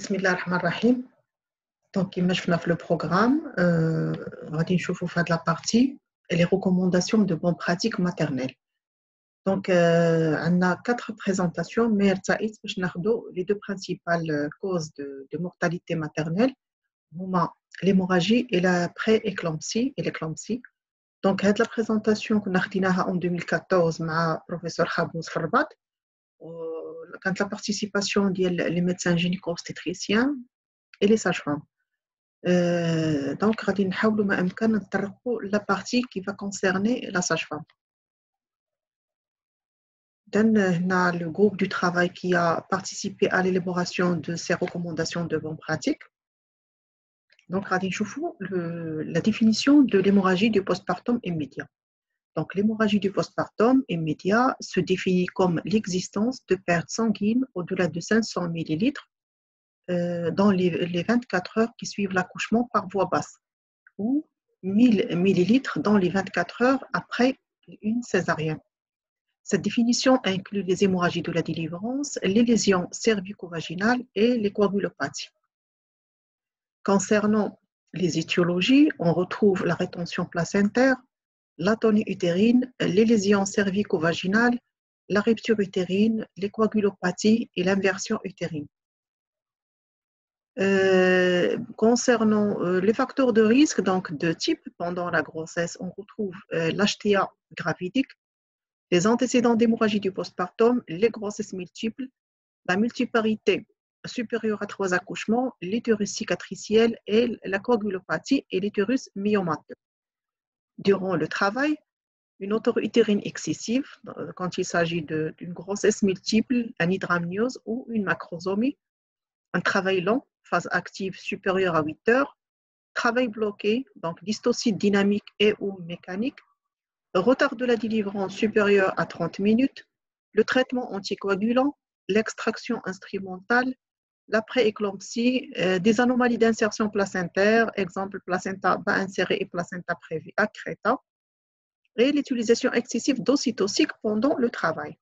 Bismillah ar-Rahman ar-Rahim. Donc, comme je le programme, on va faire de la partie et les recommandations de bonnes pratiques maternelles. Donc, on a 4 présentations, mais les deux principales causes de mortalité maternelle, l'hémorragie et la pré-éclampsie et l'éclampsie. Donc, cette la présentation qu'on a faite en 2014 avec le professeur Khabous Farbat. Quand la participation des médecins gynéco-obstétriciens et les sages-femmes. Donc, on va essayer la partie qui va concerner la sage-femme. On a le groupe du travail qui a participé à l'élaboration de ces recommandations de bonnes pratiques. Donc, la définition de l'hémorragie du postpartum immédiat. Donc, l'hémorragie du postpartum immédiat se définit comme l'existence de pertes sanguines au-delà de 500 ml dans les 24 heures qui suivent l'accouchement par voie basse ou 1000 ml dans les 24 heures après une césarienne. Cette définition inclut les hémorragies de la délivrance, les lésions cervico-vaginales et les coagulopathies. Concernant les étiologies, on retrouve la rétention placentaire, l'atonie utérine, les lésions cervico-vaginales, la rupture utérine, les coagulopathies et l'inversion utérine. Concernant les facteurs de risque, donc de type pendant la grossesse, on retrouve l'HTA gravidique, les antécédents d'hémorragie du postpartum, les grossesses multiples, la multiparité supérieure à 3 accouchements, l'utérus cicatriciel et la coagulopathie et l'utérus myomateux. Durant le travail, une auto-utérine excessive, quand il s'agit d'une grossesse multiple, une hydramniose ou une macrosomie, un travail long, phase active supérieure à 8 heures, travail bloqué, donc dystocie dynamique et ou mécanique, retard de la délivrance supérieur à 30 minutes, le traitement anticoagulant, l'extraction instrumentale, la pré-éclampsie, des anomalies d'insertion placentaire, exemple placenta bas inséré et placenta prévue accreta, et l'utilisation excessive d'ocytocique pendant le travail.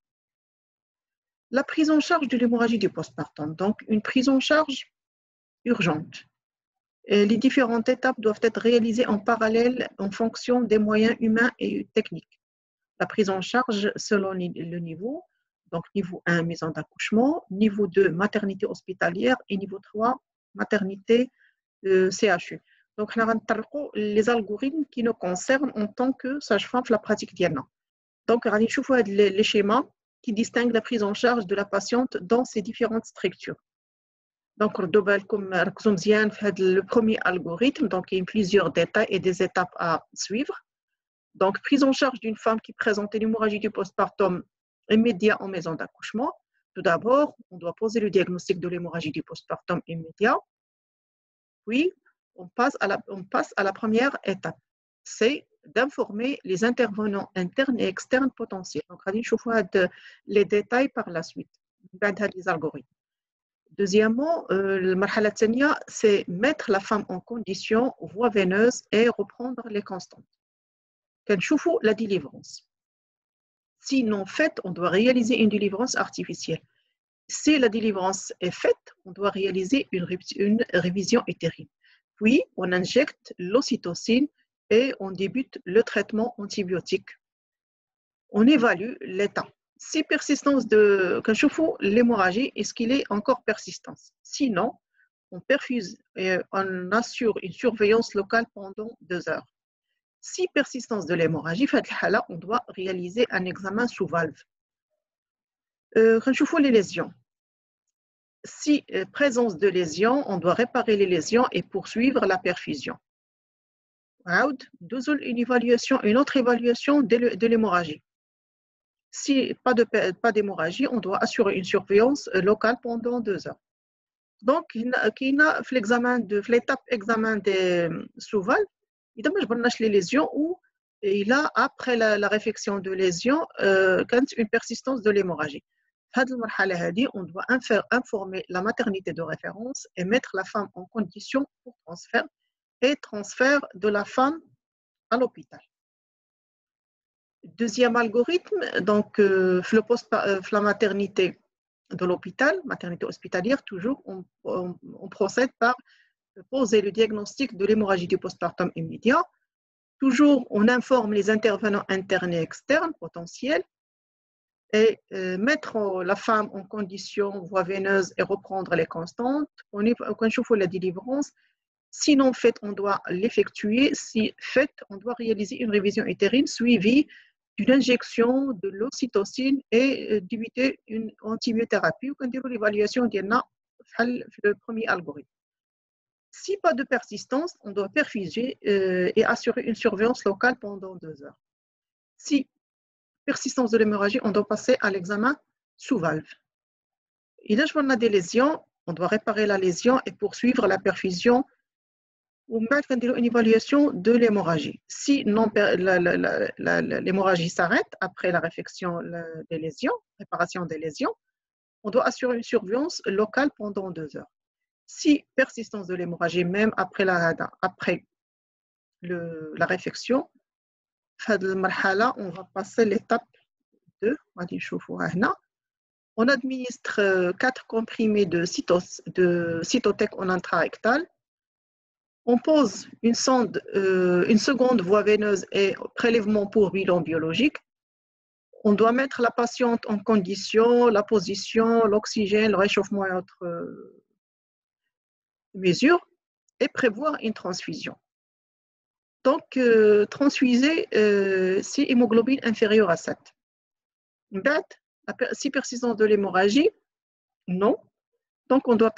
La prise en charge de l'hémorragie du postpartum, donc une prise en charge urgente. Les différentes étapes doivent être réalisées en parallèle en fonction des moyens humains et techniques. La prise en charge selon le niveau, donc niveau 1, maison d'accouchement, niveau 2, maternité hospitalière et niveau 3, maternité CHU. Donc, nous avons les algorithmes qui nous concernent en tant que sage-femme la pratique d'IANA. Donc, nous avons les schémas qui distinguent la prise en charge de la patiente dans ces différentes structures. Donc, comme le premier algorithme, donc il y a plusieurs détails et des étapes à suivre. Donc, prise en charge d'une femme qui présente une hémorragie du postpartum immédiat en maison d'accouchement. Tout d'abord, on doit poser le diagnostic de l'hémorragie du postpartum immédiat. Puis, on passe à la première étape. C'est d'informer les intervenants internes et externes potentiels. Donc, on va voir les détails par la suite, les algorithmes. Deuxièmement, le marhala thania, c'est mettre la femme en condition voie veineuse et reprendre les constantes. Kanchoufou la délivrance. Si non faite, on doit réaliser une délivrance artificielle. Si la délivrance est faite, on doit réaliser une révision utérine. Puis, on injecte l'ocytocine et on débute le traitement antibiotique. On évalue l'état. Si persistance de l'hémorragie, est-ce qu'il est encore persistance? Sinon, on perfuse et on assure une surveillance locale pendant 2 heures. Si persistance de l'hémorragie, on doit réaliser un examen sous valve. Les lésions. Si présence de lésions, on doit réparer les lésions et poursuivre la perfusion. Une autre évaluation de l'hémorragie. Si pas d'hémorragie, on doit assurer une surveillance locale pendant 2 heures. Donc, il y a l'étape examen des sous-valves, il y a les lésions où il a, après la réfection de lésions, une persistance de l'hémorragie. On doit informer la maternité de référence et mettre la femme en condition pour transfert de la femme à l'hôpital. Deuxième algorithme, donc la maternité de l'hôpital, maternité hospitalière, toujours, on procède par poser le diagnostic de l'hémorragie du postpartum immédiat. Toujours, on informe les intervenants internes et externes potentiels et mettre la femme en condition voie veineuse et reprendre les constantes. Quand je fais la délivrance, sinon fait, on doit l'effectuer. Si fait, on doit réaliser une révision utérine suivie d'une injection de l'ocytocine et d'éviter une antibiothérapie. On dit l'évaluation le premier algorithme. Si pas de persistance, on doit perfuser et assurer une surveillance locale pendant 2 heures. Si persistance de l'hémorragie, on doit passer à l'examen sous valve. Et là, on a des lésions, on doit réparer la lésion et poursuivre la perfusion ou mettre une évaluation de l'hémorragie. Si l'hémorragie s'arrête après la réfection des lésions, réparation des lésions, on doit assurer une surveillance locale pendant 2 heures. Si persistance de l'hémorragie, même après la réfection, on va passer l'étape 2. On administre 4 comprimés de cytotec en intrarectal. On pose une sonde, une seconde voie veineuse et prélèvement pour bilan biologique. On doit mettre la patiente en condition, la position, l'oxygène, le réchauffement et autres mesures et prévoir une transfusion. Donc, transfuser si hémoglobine inférieure à 7. Si persistance de l'hémorragie, non. Donc, on doit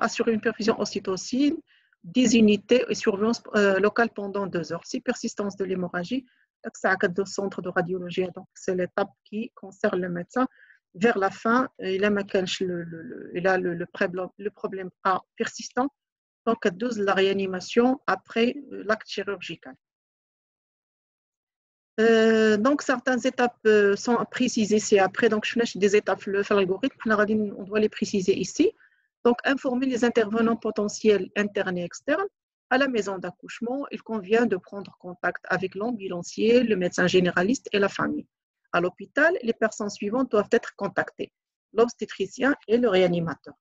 assurer une perfusion ocytocine, 10 unités et surveillance locale pendant 2 heures. Si persistance de l'hémorragie, c'est à le centre de radiologie. Donc, c'est l'étape qui concerne le médecin. Vers la fin, il a le problème persistant. Donc, 12 la réanimation après l'acte chirurgical. Donc, certaines étapes sont précisées ici après. Donc, je fais des étapes sur l'algorithme. On doit les préciser ici. Donc, informer les intervenants potentiels internes et externes. À la maison d'accouchement, il convient de prendre contact avec l'ambulancier, le médecin généraliste et la famille. À l'hôpital, les personnes suivantes doivent être contactées, l'obstétricien et le réanimateur.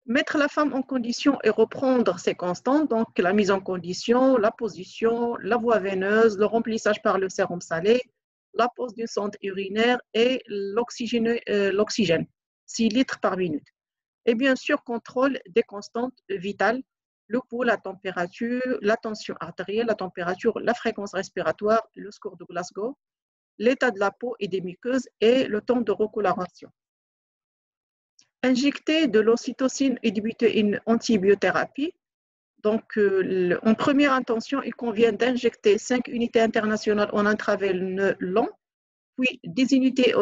Mettre la femme en condition et reprendre ses constantes, donc la mise en condition, la position, la voie veineuse, le remplissage par le sérum salé, la pose d'une sonde urinaire et l'oxygène, 6 litres par minute. Et bien sûr, contrôle des constantes vitales, le pouls, la température, la tension artérielle, la température, la fréquence respiratoire, le score de Glasgow, l'état de la peau et des muqueuses et le temps de recoloration. Injecter de l'ocytocine et débuter une antibiothérapie. Donc, en première intention, il convient d'injecter 5 unités internationales en intraveineux long, puis 10 unités,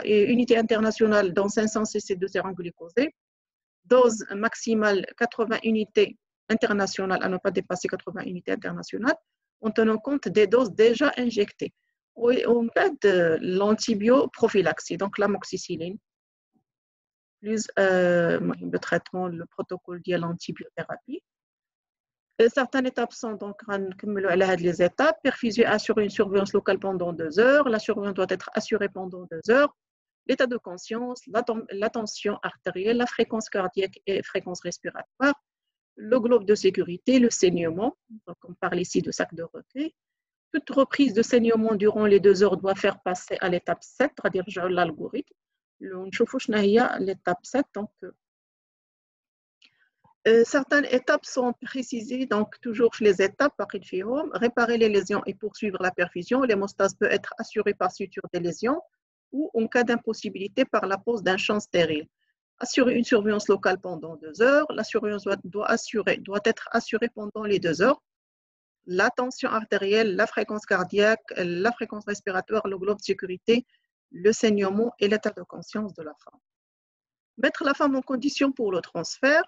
unités internationales dans 500 cc de sérum glucosé, dose maximale 80 unités internationales à ne pas dépasser 80 unités internationales, en tenant compte des doses déjà injectées. On aide l'antibioprophylaxie, donc l'amoxicilline, plus le traitement, le protocole de l'antibiothérapie. Certaines étapes sont donc les étapes. Perfuser, assurer une surveillance locale pendant 2 heures. La surveillance doit être assurée pendant 2 heures. L'état de conscience, la tension artérielle, la fréquence cardiaque et fréquence respiratoire, le globe de sécurité, le saignement. Donc on parle ici de sac de recueil. Toute reprise de saignement durant les 2 heures doit faire passer à l'étape 7, c'est-à-dire l'algorithme. L'étape 7, donc certaines étapes sont précisées, donc toujours les étapes par réparer les lésions et poursuivre la perfusion. L'hémostase peut être assurée par suture des lésions ou en cas d'impossibilité par la pose d'un champ stérile. Assurer une surveillance locale pendant 2 heures. La surveillance doit être assurée pendant les 2 heures. La tension artérielle, la fréquence cardiaque, la fréquence respiratoire, le globe de sécurité, le saignement et l'état de conscience de la femme. Mettre la femme en condition pour le transfert.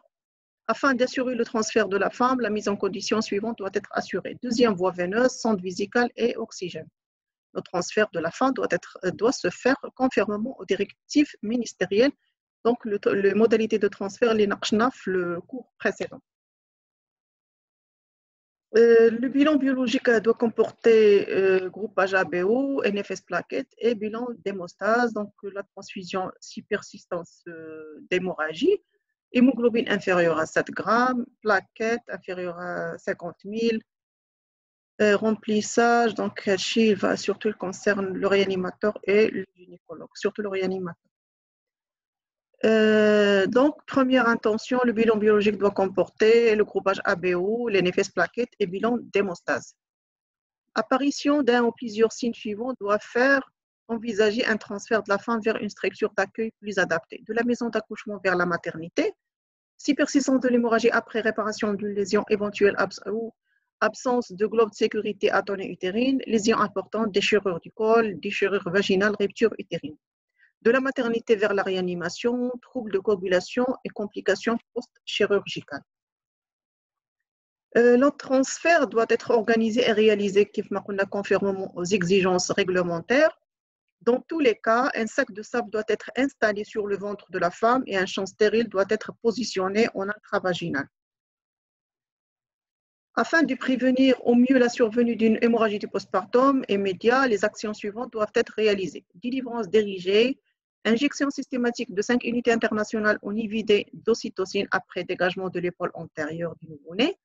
Afin d'assurer le transfert de la femme, la mise en condition suivante doit être assurée. Deuxième voie veineuse, sonde vésicale et oxygène. Le transfert de la femme doit se faire conformément aux directives ministérielles. Donc, les modalités de transfert, les NACHNAF, le cours précédent. Le bilan biologique doit comporter groupage ABO, NFS plaquettes et bilan d'hémostase, donc la transfusion si persistance d'hémorragie, hémoglobine inférieure à 7 grammes, plaquettes inférieures à 50 000, remplissage, donc il va surtout concerne le réanimateur et le gynécologue, surtout le réanimateur. Donc, première intention, le bilan biologique doit comporter le groupage ABO, les NFS plaquettes et bilan d'hémostase. Apparition d'un ou plusieurs signes suivants doit faire envisager un transfert de la femme vers une structure d'accueil plus adaptée, de la maison d'accouchement vers la maternité, si persistance de l'hémorragie après réparation d'une lésion éventuelle ou absence de globe de sécurité atonique utérine, lésion importante, déchirure du col, déchirure vaginale, rupture utérine. De la maternité vers la réanimation, troubles de coagulation et complications post-chirurgicales. Le transfert doit être organisé et réalisé conformément aux exigences réglementaires. Dans tous les cas, un sac de sable doit être installé sur le ventre de la femme et un champ stérile doit être positionné en intravaginal. Afin de prévenir au mieux la survenue d'une hémorragie du postpartum immédiat, les actions suivantes doivent être réalisées. Délivrance dirigée, injection systématique de 5 unités internationales en IVD d'ocytocine après dégagement de l'épaule antérieure du nouveau-né,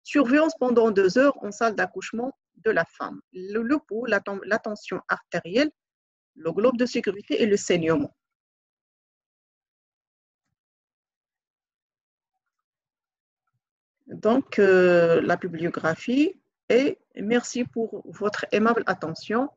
surveillance pendant 2 heures en salle d'accouchement de la femme, le pouls, la tension artérielle, le globe de sécurité et le saignement. Donc, la bibliographie, et merci pour votre aimable attention.